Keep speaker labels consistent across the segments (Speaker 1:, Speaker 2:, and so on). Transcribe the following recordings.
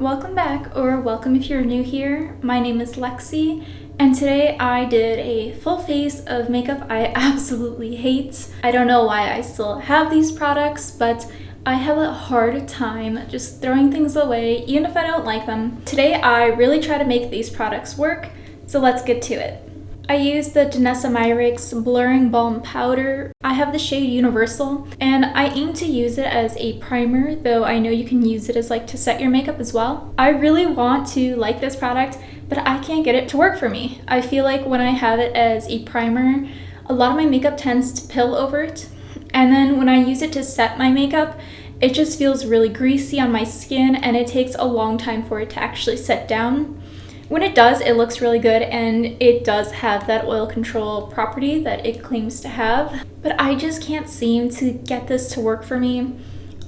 Speaker 1: Welcome back, or welcome if you're new here. My name is Lexi, and today I did a full face of makeup I absolutely hate. I don't know why I still have these products, but I have a hard time just throwing things away, even if I don't like them. Today I really try to make these products work, so let's get to it. I use the Danessa Myricks Blurring Balm Powder. I have the shade Universal, and I aim to use it as a primer, though I know you can use it as to set your makeup as well. I really want to like this product, but I can't get it to work for me. I feel like when I have it as a primer, a lot of my makeup tends to pill over it, and then when I use it to set my makeup, it just feels really greasy on my skin, and it takes a long time for it to actually set down. When it does, it looks really good, and it does have that oil control property that it claims to have, but I just can't seem to get this to work for me.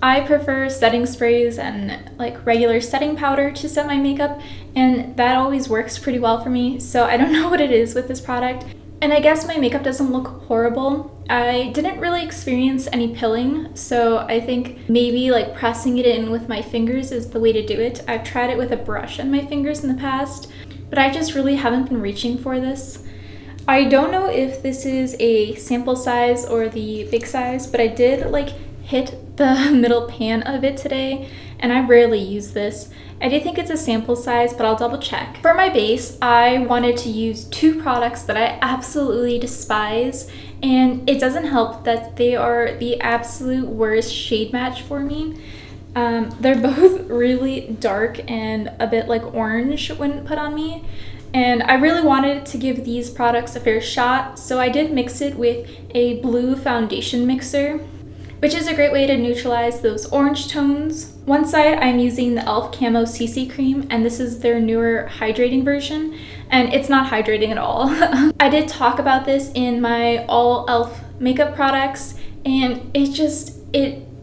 Speaker 1: I prefer setting sprays and regular setting powder to set my makeup, and that always works pretty well for me, so I don't know what it is with this product. And I guess my makeup doesn't look horrible. I didn't really experience any pilling, so I think maybe pressing it in with my fingers is the way to do it. I've tried it with a brush on my fingers in the past, but I just really haven't been reaching for this. I don't know if this is a sample size or the big size, but I did hit the middle pan of it today, and I rarely use this. I do think it's a sample size, but I'll double check. For my base, I wanted to use two products that I absolutely despise, and it doesn't help that they are the absolute worst shade match for me. They're both really dark and a bit orange when put on me, and I really wanted to give these products a fair shot, so I did mix it with a blue foundation mixer, which is a great way to neutralize those orange tones. One side I'm using the e.l.f. Camo CC Cream, and this is their newer hydrating version, and it's not hydrating at all. I did talk about this in my all e.l.f. makeup products, and it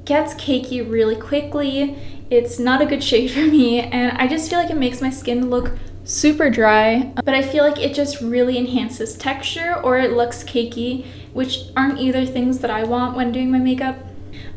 Speaker 1: gets cakey really quickly. It's not a good shade for me, and I just feel like it makes my skin look super dry, but I feel like it just really enhances texture, or it looks cakey, which aren't either things that I want when doing my makeup.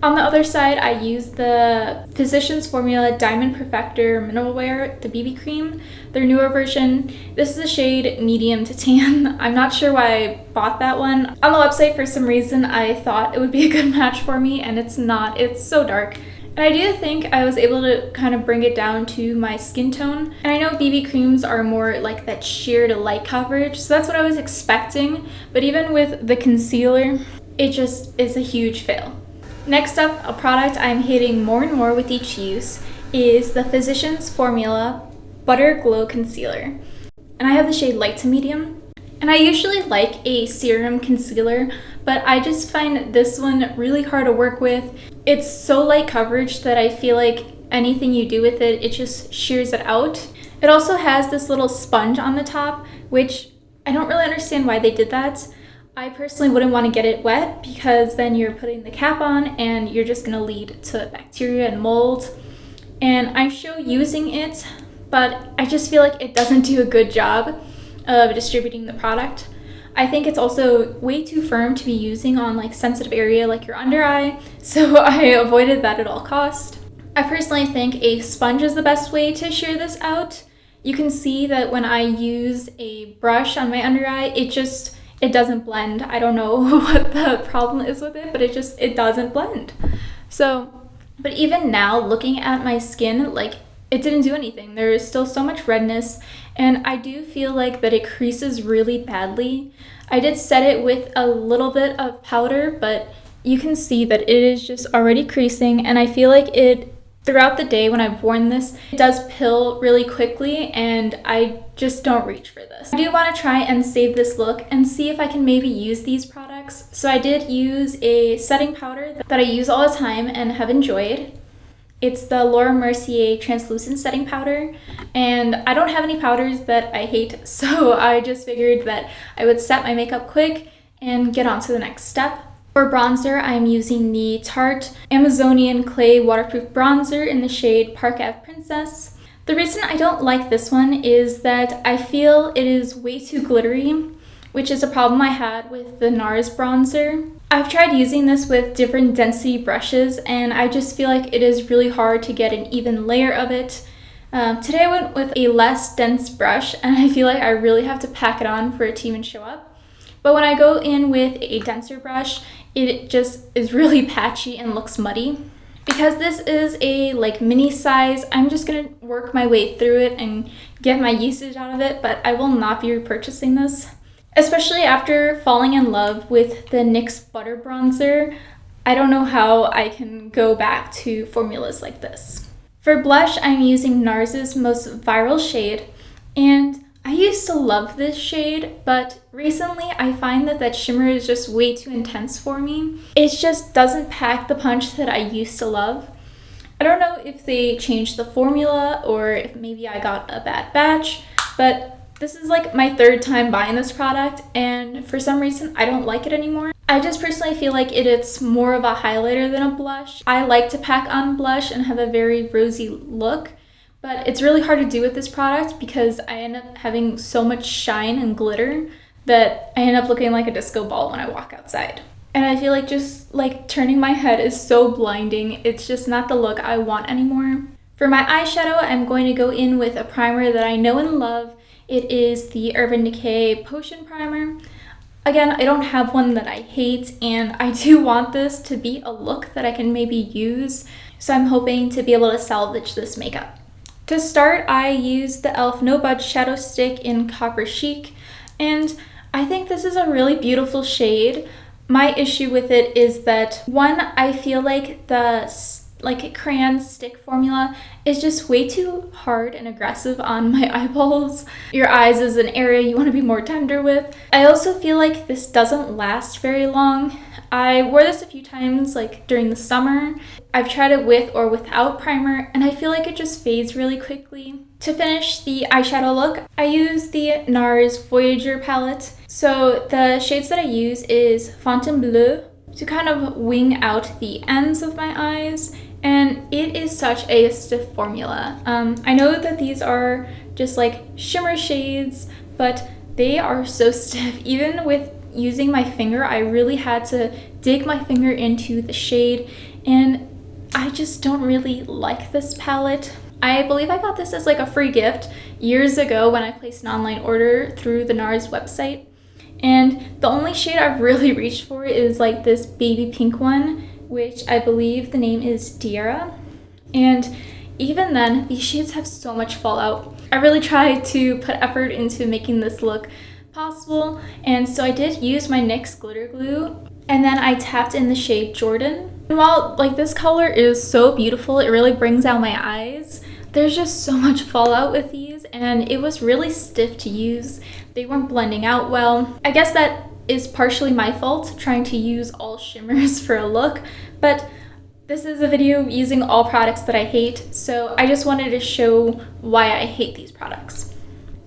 Speaker 1: On the other side, I use the Physicians Formula Diamond Perfector Mineral Wear, the BB cream, their newer version. This is a shade medium to tan. I'm not sure why I bought that one. On the website, for some reason, I thought it would be a good match for me, and it's not. It's so dark. And I do think I was able to kind of bring it down to my skin tone. And I know BB creams are more like that sheer to light coverage, so that's what I was expecting. But even with the concealer, it just is a huge fail. Next up, a product I'm hating more and more with each use is the Physicians Formula Butter Glow Concealer. And I have the shade light to medium. And I usually like a serum concealer, but I just find this one really hard to work with. It's so light coverage that I feel like anything you do with it, it just shears it out. It also has this little sponge on the top, which I don't really understand why they did that. I personally wouldn't want to get it wet, because then you're putting the cap on and you're just going to lead to bacteria and mold. And I'm still using it, but I just feel like it doesn't do a good job of distributing the product. I think it's also way too firm to be using on sensitive area like your under eye, so I avoided that at all cost. I personally think a sponge is the best way to shear this out. You can see that when I use a brush on my under eye, it doesn't blend. I don't know what the problem is with it, but it doesn't blend. So, but even now, looking at my skin, it didn't do anything. There is still so much redness, and I do feel that it creases really badly. I did set it with a little bit of powder, but you can see that it is just already creasing, and I feel like throughout the day when I've worn this, it does pill really quickly, and I just don't reach for this. I do want to try and save this look and see if I can maybe use these products. So I did use a setting powder that I use all the time and have enjoyed. It's the Laura Mercier Translucent Setting Powder, and I don't have any powders that I hate, so I just figured that I would set my makeup quick and get on to the next step. For bronzer, I'm using the Tarte Amazonian Clay Waterproof Bronzer in the shade Park Ave Princess. The reason I don't like this one is that I feel it is way too glittery, which is a problem I had with the NARS bronzer. I've tried using this with different density brushes, and I just feel like it is really hard to get an even layer of it. Today I went with a less dense brush, and I feel like I really have to pack it on for it to even show up. But when I go in with a denser brush, it just is really patchy and looks muddy. Because this is a mini size, I'm just gonna work my way through it and get my usage out of it, but I will not be repurchasing this. Especially after falling in love with the NYX Butter Bronzer, I don't know how I can go back to formulas like this. For blush, I'm using NARS's most viral shade, and I used to love this shade, but recently I find that shimmer is just way too intense for me. It just doesn't pack the punch that I used to love. I don't know if they changed the formula or if maybe I got a bad batch, but this is my third time buying this product, and for some reason I don't like it anymore. I just personally feel like it's more of a highlighter than a blush. I like to pack on blush and have a very rosy look, but it's really hard to do with this product because I end up having so much shine and glitter that I end up looking like a disco ball when I walk outside. And I feel like just turning my head is so blinding. It's just not the look I want anymore. For my eyeshadow, I'm going to go in with a primer that I know and love. It is the Urban Decay Potion Primer. Again, I don't have one that I hate, and I do want this to be a look that I can maybe use, so I'm hoping to be able to salvage this makeup. To start, I used the e.l.f. No Budge Shadow Stick in Copper Chic, and I think this is a really beautiful shade. My issue with it is that, one, I feel like the crayon stick formula is just way too hard and aggressive on my eyeballs. Your eyes is an area you want to be more tender with. I also feel like this doesn't last very long. I wore this a few times during the summer. I've tried it with or without primer, and I feel like it just fades really quickly. To finish the eyeshadow look, I use the NARS Voyager palette. So the shades that I use is Fontainebleau to kind of wing out the ends of my eyes, and it is such a stiff formula. I know that these are just shimmer shades, but they are so stiff. Even with using my finger, I really had to dig my finger into the shade, and I just don't really like this palette. I believe I got this as a free gift years ago when I placed an online order through the NARS website. And the only shade I've really reached for is this baby pink one, which I believe the name is Diera. And even then, these shades have so much fallout. I really tried to put effort into making this look possible, and so I did use my NYX glitter glue, and then I tapped in the shade Jordan. And while this color is so beautiful, it really brings out my eyes, there's just so much fallout with these, and it was really stiff to use. They weren't blending out well. I guess that is partially my fault, trying to use all shimmers for a look, but this is a video using all products that I hate, so I just wanted to show why I hate these products.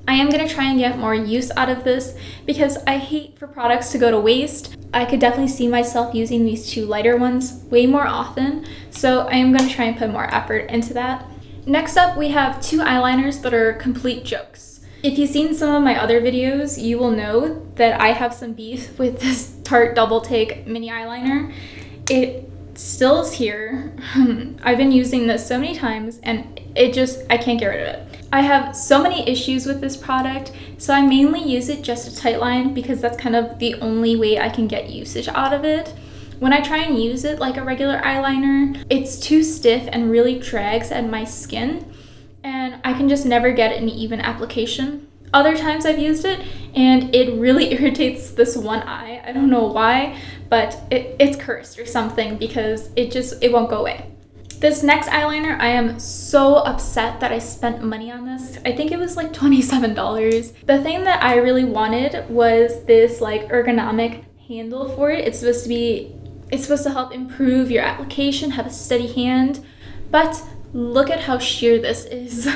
Speaker 1: I am going to try and get more use out of this because I hate for products to go to waste. I could definitely see myself using these two lighter ones way more often, so I am going to try and put more effort into that. Next up, we have two eyeliners that are complete jokes. If you've seen some of my other videos, you will know that I have some beef with this Tarte Double Take mini eyeliner. It still is here. I've been using this so many times, and I can't get rid of it. I have so many issues with this product, so I mainly use it just to tightline because that's kind of the only way I can get usage out of it. When I try and use it like a regular eyeliner, it's too stiff and really drags at my skin, and I can just never get an even application. Other times I've used it, and it really irritates this one eye. I don't know why, but it's cursed or something because it won't go away. This next eyeliner, I am so upset that I spent money on this. I think it was $27. The thing that I really wanted was this ergonomic handle for it. It's supposed to help improve your application, have a steady hand, but look at how sheer this is.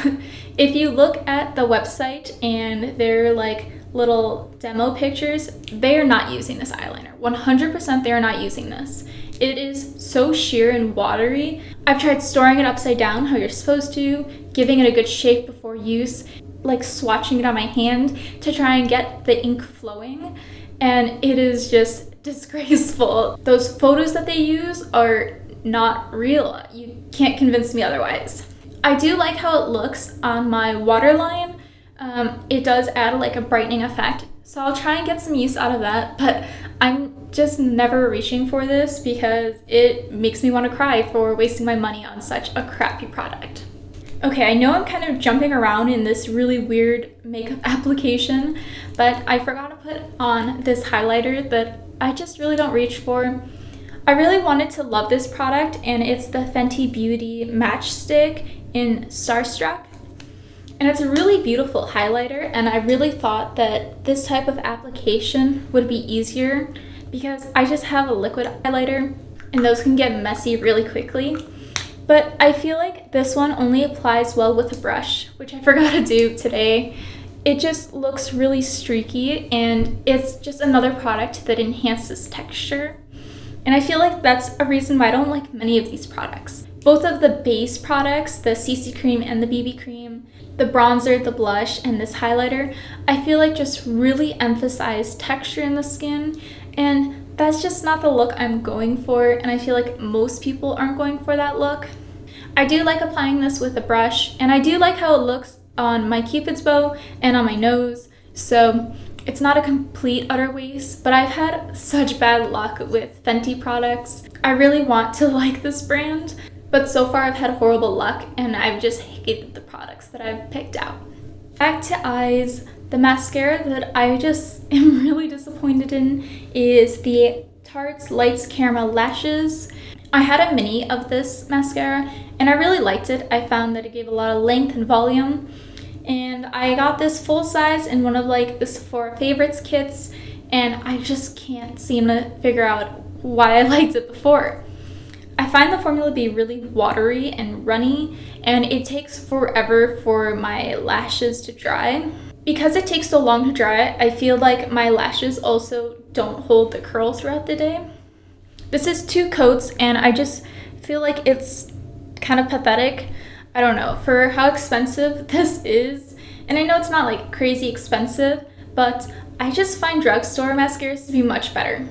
Speaker 1: If you look at the website and their little demo pictures, they are not using this eyeliner. 100% they are not using this. It is so sheer and watery. I've tried storing it upside down how you're supposed to, giving it a good shake before use, swatching it on my hand to try and get the ink flowing, and it is just disgraceful. Those photos that they use are not real. You can't convince me otherwise. I do like how it looks on my waterline. It does add like a brightening effect, so I'll try and get some use out of that, but I'm just never reaching for this because it makes me want to cry for wasting my money on such a crappy product. Okay, I know I'm kind of jumping around in this really weird makeup application, but I forgot to put on this highlighter that I just really don't reach for. I really wanted to love this product, and it's the Fenty Beauty Matchstick in Starstruck. And it's a really beautiful highlighter, and I really thought that this type of application would be easier because I just have a liquid highlighter and those can get messy really quickly. But I feel like this one only applies well with a brush, which I forgot to do today. It just looks really streaky, and it's just another product that enhances texture. And I feel like that's a reason why I don't like many of these products. Both of the base products, the CC cream and the BB cream, the bronzer, the blush, and this highlighter, I feel like just really emphasize texture in the skin, and that's just not the look I'm going for, and I feel like most people aren't going for that look. I do like applying this with a brush, and I do like how it looks on my Cupid's bow and on my nose, so it's not a complete utter waste, but I've had such bad luck with Fenty products. I really want to like this brand, but so far I've had horrible luck and I've just hated the products that I've picked out. Back to eyes, the mascara that I just am really disappointed in is the Tarte's Lights Caramel Lashes. I had a mini of this mascara and I really liked it. I found that it gave a lot of length and volume. And I got this full size in one of like the Sephora Favorites kits, and I just can't seem to figure out why I liked it before. I find the formula to be really watery and runny, and it takes forever for my lashes to dry. Because it takes so long to dry, I feel like my lashes also don't hold the curl throughout the day. This is 2 coats, and I just feel like it's kind of pathetic. I don't know, for how expensive this is, and I know it's not like crazy expensive, but I just find drugstore mascaras to be much better.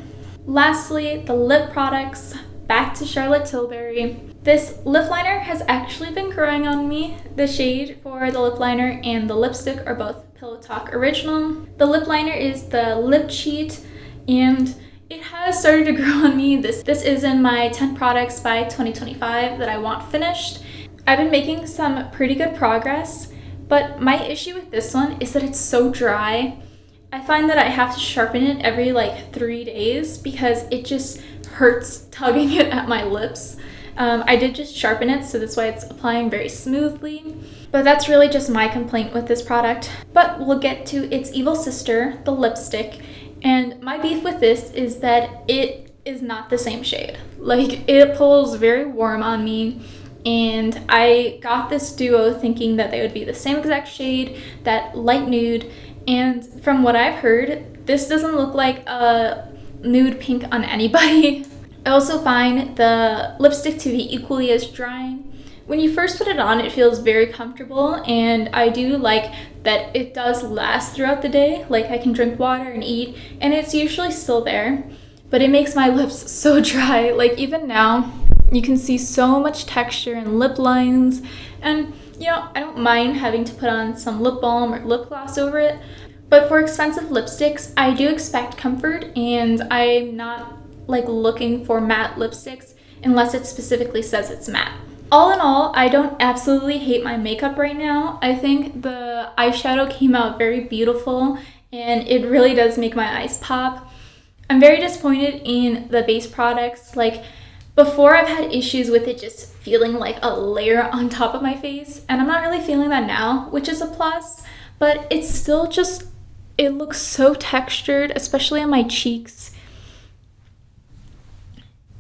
Speaker 1: Lastly, the lip products, back to Charlotte Tilbury. This lip liner has actually been growing on me. The shade for the lip liner and the lipstick are both Pillow Talk Original. The lip liner is the Lip Cheat, and it has started to grow on me. This is in my 10 products by 2025 that I want finished. I've been making some pretty good progress, but my issue with this one is that it's so dry. I find that I have to sharpen it every like 3 days because it just hurts tugging it at my lips. I did just sharpen it, so that's why it's applying very smoothly. But that's really just my complaint with this product. But we'll get to its evil sister, the lipstick. And my beef with this is that it is not the same shade. Like, it pulls very warm on me. And I got this duo thinking that they would be the same exact shade, that light nude, and from what I've heard, this doesn't look like a nude pink on anybody. I also find the lipstick to be equally as drying. When you first put it on, it feels very comfortable, and I do like that it does last throughout the day. Like, I can drink water and eat, and it's usually still there, but it makes my lips so dry. Like, even now, you can see so much texture and lip lines, and you know, I don't mind having to put on some lip balm or lip gloss over it, but for expensive lipsticks, I do expect comfort, and I'm not like looking for matte lipsticks unless it specifically says it's matte. All in all, I don't absolutely hate my makeup right now. I think the eyeshadow came out very beautiful, and it really does make my eyes pop. I'm very disappointed in the base products. Like, before, I've had issues with it just feeling like a layer on top of my face, and I'm not really feeling that now, which is a plus, but it's still just, it looks so textured, especially on my cheeks,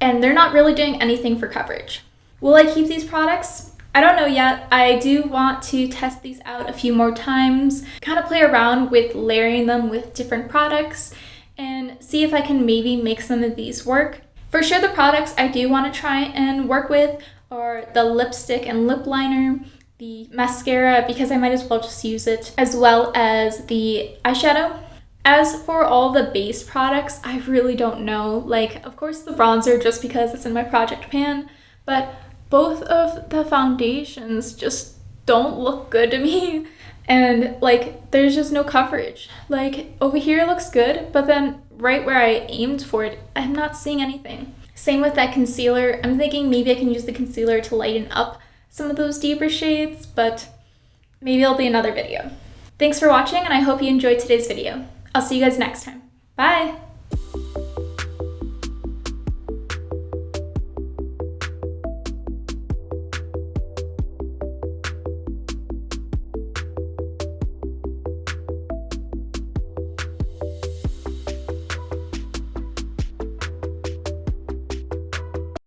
Speaker 1: and they're not really doing anything for coverage. Will I keep these products? I don't know yet. I do want to test these out a few more times, kind of play around with layering them with different products, and see if I can maybe make some of these work. For sure, the products I do want to try and work with are the lipstick and lip liner, the mascara, because I might as well just use it, as well as the eyeshadow. As for all the base products, I really don't know. Like, of course, the bronzer, just because it's in my project pan, but both of the foundations just don't look good to me. And like, there's just no coverage. Like, over here it looks good, but then right where I aimed for it, I'm not seeing anything. Same with that concealer. I'm thinking maybe I can use the concealer to lighten up some of those deeper shades, but maybe it'll be another video. Thanks for watching, and I hope you enjoyed today's video. I'll see you guys next time. Bye!